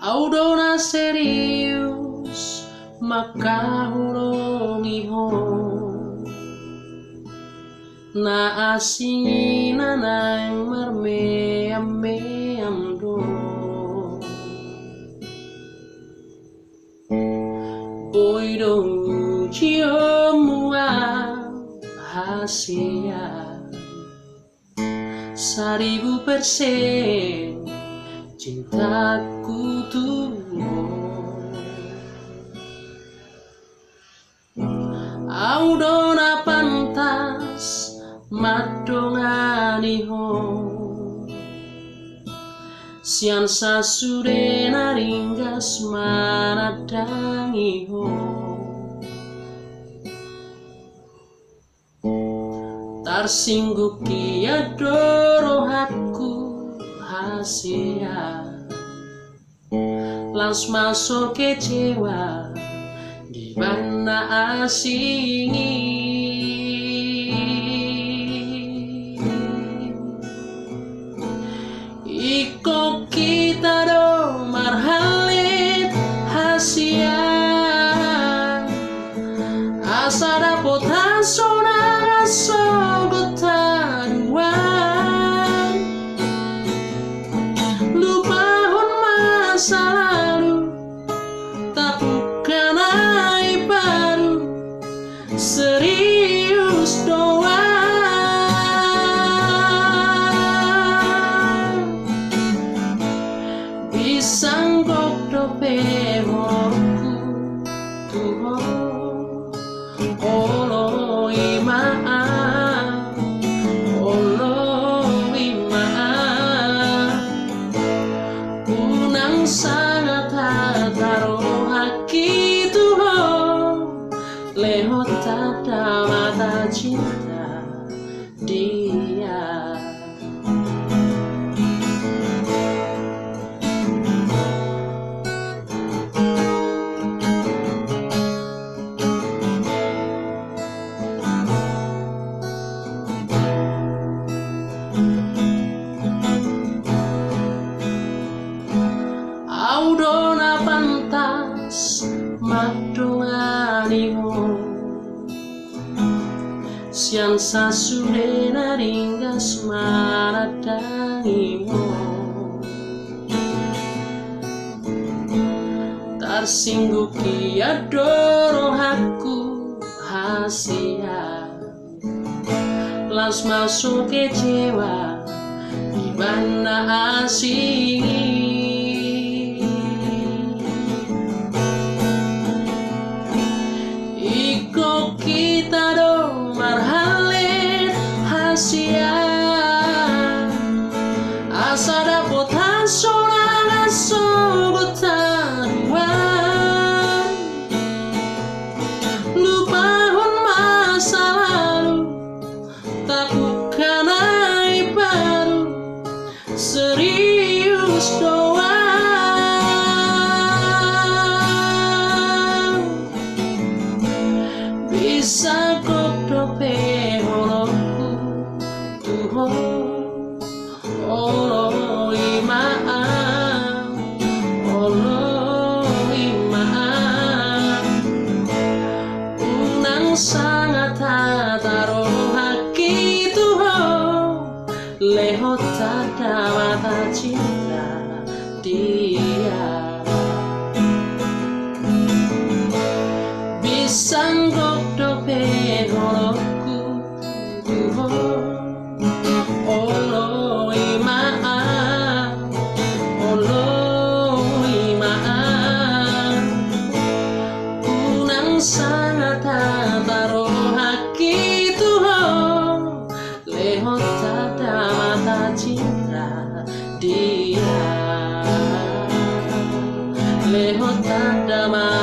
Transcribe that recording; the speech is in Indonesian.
Audona serius makahulongiho na asingina nang marmeam-meam do boido ciumua hasia 1000% cintaku tulus. Audona pantas madonganiho sian sasudena ringgas manadangiho tarsinggup kia dorohatku hasia Lans masuk kecewa di mana asingi Iko kita do marhalit hasia asa dapot hasona sogotaruan lupahon masa lalu tak bukan aib baru serius doa bisanggok dope hoku tuho olo imaan unang sangat hataro haki tuho lehot tada mata cinta dia Audona pantas madonganiho sian sasudena ringgas manadangiho tarsinggup kia dorohatku hasia Lans masuk kecewa di mana asingi Iko kita do marhalit hasia asa dapot hasona sogotaruan lupahon masa lalu tak bukan aib baru serius doa bisa kok dope holoku tuho olo imaan unang sangat hataro haki tuho lehot tada mata cinta dia bisanggok dope holoku tuho olo imaan unang sangat hataro haki tuho lehot tada mata cinta dia lehot tada mata